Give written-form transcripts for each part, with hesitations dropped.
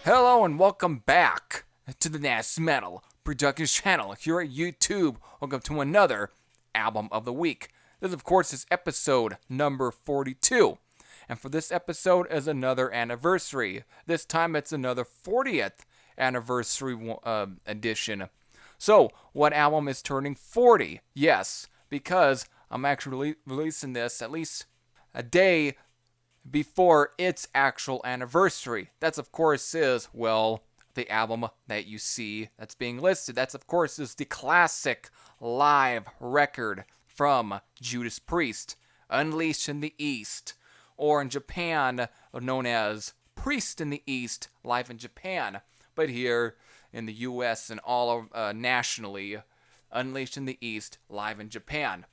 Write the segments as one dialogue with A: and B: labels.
A: Hello and welcome back to the Nas Metal Production channel here at YouTube. Welcome to another Album of the Week. This, of course, is episode number 42. And for this episode is another anniversary. This time it's another 40th anniversary edition. So, what album is turning 40? Yes, because I'm actually releasing this at least a day before its actual anniversary. That's, of course, is, well, the album that you see that's being listed. That's, of course, is the classic live record from Judas Priest, Unleashed in the East, or in Japan, known as Priest in the East, live in Japan. But here in the US and all nationally, Unleashed in the East, live in Japan.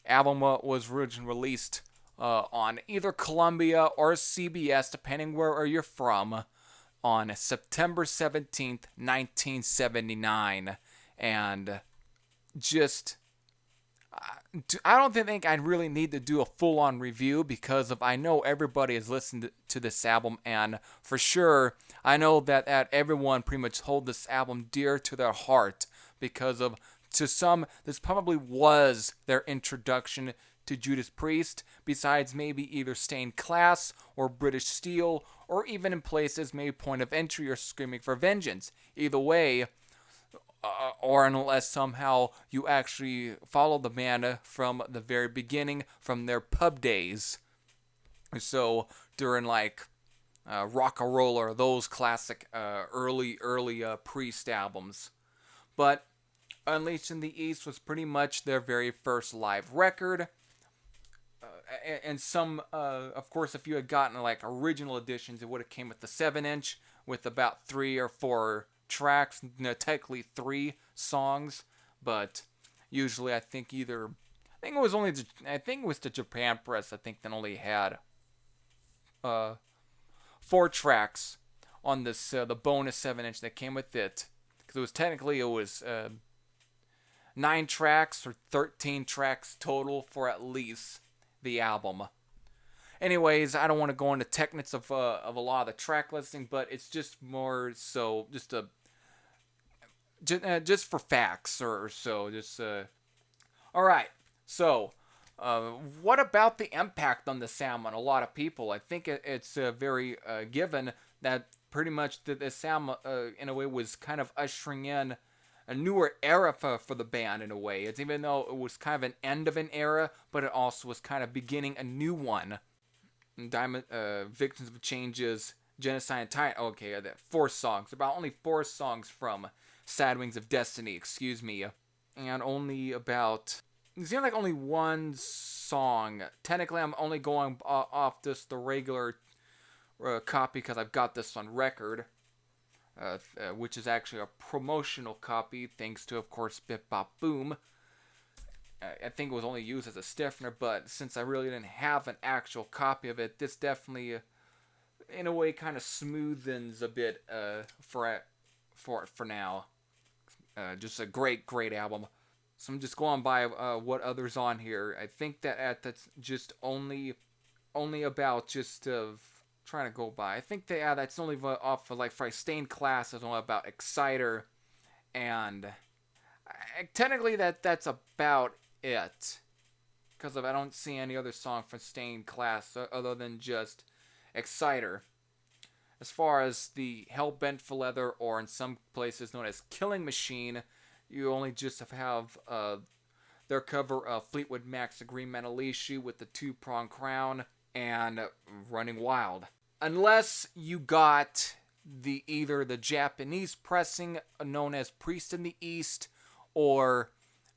A: Album was originally released on either Columbia or CBS, depending where you're from, on September 17th, 1979. And just, I don't think I really need to do a full-on review because I know everybody has listened to this album, and for sure, I know that everyone pretty much hold this album dear to their heart because to some, this probably was their introduction to Judas Priest, besides maybe either Stained Class or British Steel, or even in places maybe Point of Entry or Screaming for Vengeance. Either way, or unless somehow you actually follow the band from the very beginning, from their pub days. So during like Rock and Roller, those classic early Priest albums. But Unleashed in the East was pretty much their very first live record. And some, of course, if you had gotten like original editions, it would have came with the 7-inch with about 3 or 4 tracks. Technically 3 songs, but usually I think it was the Japan press. I think that only had 4 tracks on this the bonus 7-inch that came with it, because it was 9 tracks or 13 tracks total for at least the album. Anyways, I don't want to go into techniques of a lot of the track listing, but it's just more so just for facts or so. All right. So, what about the impact on the album on a lot of people? I think it's very given that pretty much this album in a way was kind of ushering in a newer era for the band in a way. It's even though it was kind of an end of an era, but it also was kind of beginning a new one. Victims of Changes, Genocide and Tyrant. Okay, 4 songs. About only 4 songs from Sad Wings of Destiny, excuse me. And only about, it seems like only 1 song. Technically, I'm only going off just the regular copy because I've got this on record. Which is actually a promotional copy, thanks to, of course, Bip Bop Boom. I think it was only used as a stiffener, but since I really didn't have an actual copy of it, this definitely, in a way, kind of smoothens a bit for it for now. Just a great album. So I'm just going by what others on here. I think that's just only about just trying to go by. I think that's only off of like for Stained Class is only about Exciter, and technically that's about it, because I don't see any other song from Stained Class other than just Exciter. As far as the Hellbent for Leather, or in some places known as Killing Machine, you only just have their cover of Fleetwood Mac's The Green Metal Issue with the 2-prong crown and Running Wild. Unless you got either the Japanese pressing known as Priest in the East, or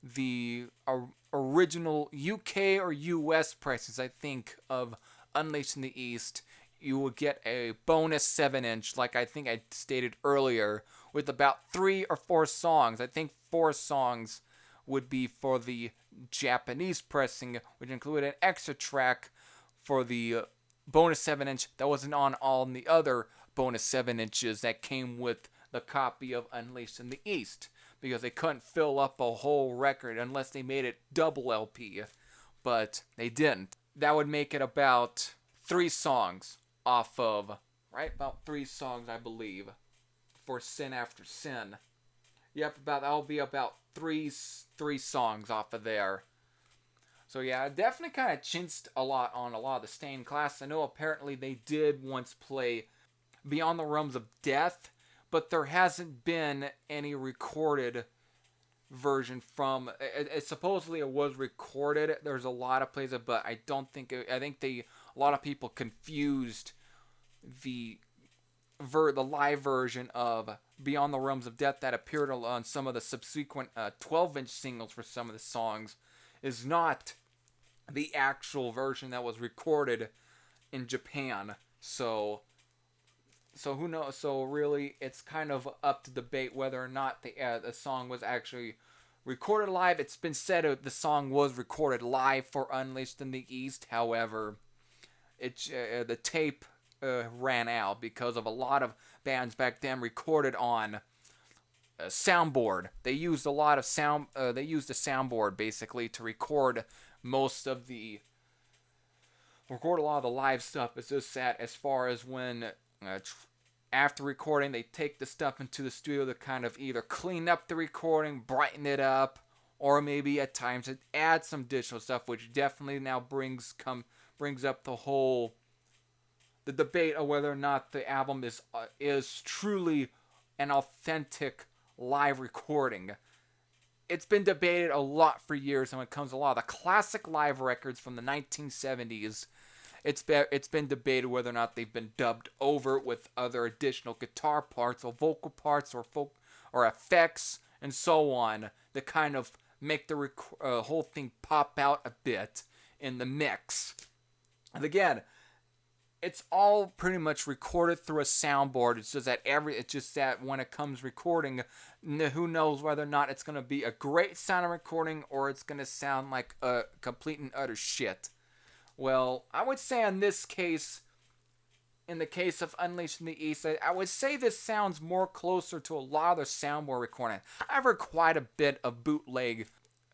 A: the original UK or US pressings, I think, of Unleashed in the East, you would get a bonus 7-inch, like I think I stated earlier, with about 3 or 4 songs. I think 4 songs would be for the Japanese pressing, which included an extra track for the bonus 7-inch that wasn't on all the other bonus 7-inches that came with the copy of Unleashed in the East, because they couldn't fill up a whole record unless they made it double LP, but they didn't. That would make it about 3 songs off of right? About 3 songs, I believe, for Sin After Sin. Yep, that'll be about three songs off of there. So yeah, it definitely kind of chinced a lot on a lot of the stained class. I know apparently they did once play Beyond the Realms of Death, but there hasn't been any recorded version from it. Supposedly it was recorded. There's a lot of plays, but I don't think I think a lot of people confused the the live version of Beyond the Realms of Death that appeared on some of the subsequent 12-inch singles for some of the songs is not the actual version that was recorded in Japan. So who knows? So really, it's kind of up to debate whether or not the song was actually recorded live. It's been said the song was recorded live for Unleashed in the East. However, the tape ran out because of a lot of bands back then recorded on a soundboard. They used a lot of sound. They used a soundboard basically to record most of the record a lot of the live stuff. It's just that as far as when after recording, they take the stuff into the studio to kind of either clean up the recording, brighten it up, or maybe at times it adds some additional stuff, which definitely now brings up the debate of whether or not the album is truly an authentic live recording. It's been debated a lot for years, and when it comes to a lot of the classic live records from the 1970s, it's been debated whether or not they've been dubbed over with other additional guitar parts or vocal parts or effects and so on that kind of make the whole thing pop out a bit in the mix. And again, it's all pretty much recorded through a soundboard. It's just that when it comes recording, who knows whether or not it's going to be a great sounding recording or it's going to sound like a complete and utter shit. Well, I would say in this case, in the case of Unleashed in the East, I would say this sounds more closer to a lot of their soundboard recording. I've heard quite a bit of bootleg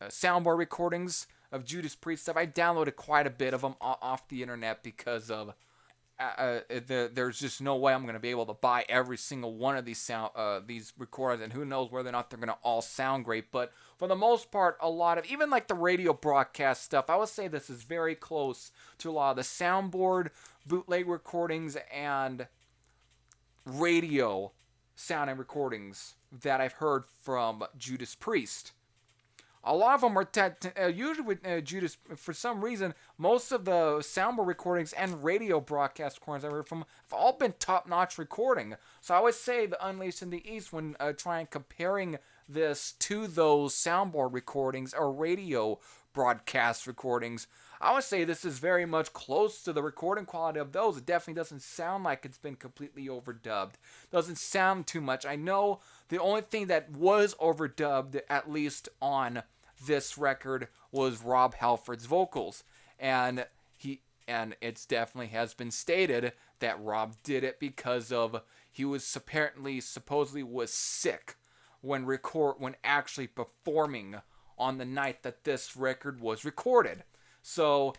A: soundboard recordings of Judas Priest stuff. I downloaded quite a bit of them off the internet because of there's just no way I'm going to be able to buy every single one of these recordings, and who knows whether or not they're going to all sound great. But for the most part, a lot of even like the radio broadcast stuff, I would say this is very close to a lot of the soundboard bootleg recordings and radio sounding recordings that I've heard from Judas Priest. A lot of them are usually with Judas. For some reason, most of the soundboard recordings and radio broadcast recordings I've heard from have all been top-notch recording. So I would say the Unleashed in the East, when trying comparing this to those soundboard recordings or radio broadcast recordings, I would say this is very much close to the recording quality of those. It definitely doesn't sound like it's been completely overdubbed. Doesn't sound too much. I know the only thing that was overdubbed, at least on this record, was Rob Halford's vocals, and it's definitely has been stated that Rob did it because of he was supposedly was sick when actually performing on the night that this record was recorded. So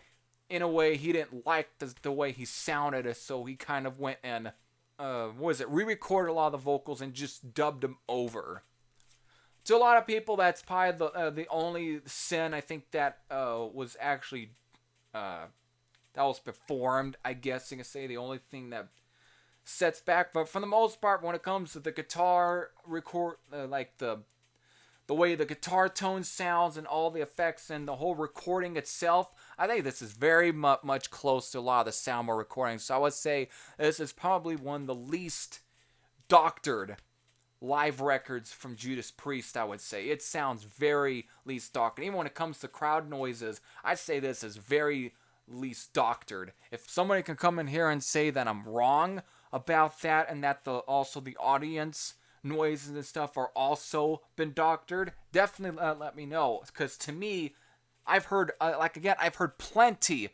A: in a way, he didn't like the way he sounded, so he kind of went and re-recorded a lot of the vocals and just dubbed them over. To a lot of people, that's probably the only sin I think that was actually that was performed. I guess you can say the only thing that sets back. But for the most part, when it comes to the guitar record, like the way the guitar tone sounds and all the effects and the whole recording itself, I think this is very much close to a lot of the soundboard recordings. So I would say this is probably one of the least doctored live records from Judas Priest. I would say it sounds very least doctored. Even when it comes to crowd noises, I'd say this is very least doctored. If somebody can come in here and say that I'm wrong about that, and that also the audience noises and stuff are also been doctored, definitely let me know. Because to me, I've heard I've heard plenty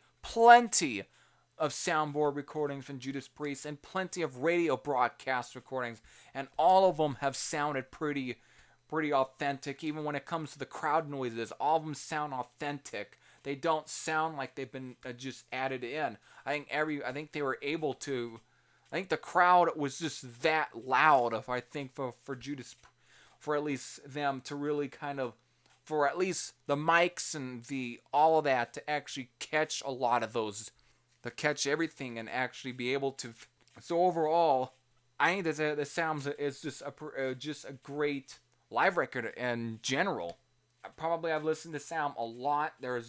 A: of soundboard recordings from Judas Priest and plenty of radio broadcast recordings, and all of them have sounded pretty authentic. Even when it comes to the crowd noises, all of them sound authentic. They don't sound like they've been just added in. I think they were able to I think the crowd was just that loud. If I think for Judas, for at least them to really kind of, for at least the mics and the all of that to actually catch a lot of those, to catch everything and actually be able to. So overall, I think that the sounds is just a great live record in general. I've listened to Sound a lot. There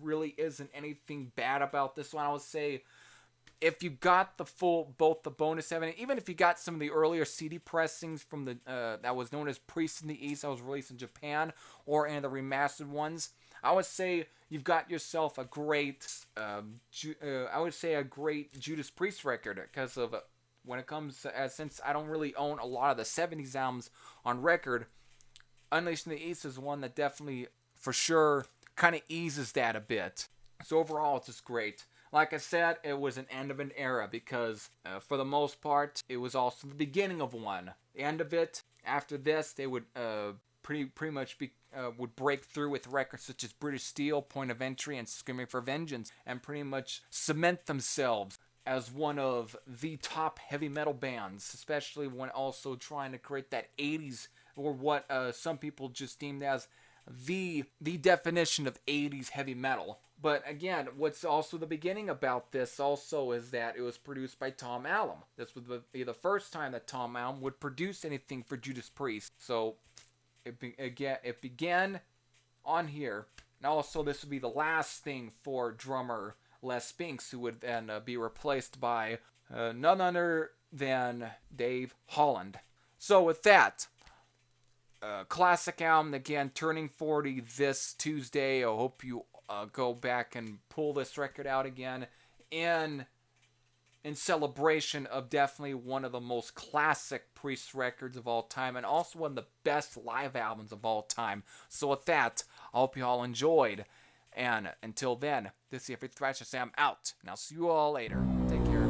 A: really isn't anything bad about this one. I would say if you got both the bonus evidence, even if you got some of the earlier CD pressings from the that was known as Priest in the East that was released in Japan, or any of the remastered ones, I would say you've got yourself a great, a great Judas Priest record, because of when it comes to, since I don't really own a lot of the 70s albums on record, Unleashed in the East is one that definitely, for sure, kind of eases that a bit. So overall, it's just great. Like I said, it was an end of an era because, for the most part, it was also the beginning of one. The end of it, after this, they would pretty much would break through with records such as British Steel, Point of Entry, and Screaming for Vengeance, and pretty much cement themselves as one of the top heavy metal bands, especially when also trying to create that 80s, or what some people just deemed as the definition of 80s heavy metal. But again, what's also the beginning about this also is that it was produced by Tom Allom. This would be the first time that Tom Allom would produce anything for Judas Priest. So it began on here. And also this would be the last thing for drummer Les Spinks, who would then be replaced by none other than Dave Holland. So with that, classic album, again, turning 40 this Tuesday. I hope you go back and pull this record out again in celebration of definitely one of the most classic Priest records of all time, and also one of the best live albums of all time. So with that, I hope you all enjoyed. And until then, this is Jeffrey Thrasher Sam out, and I'll see you all later. Take care.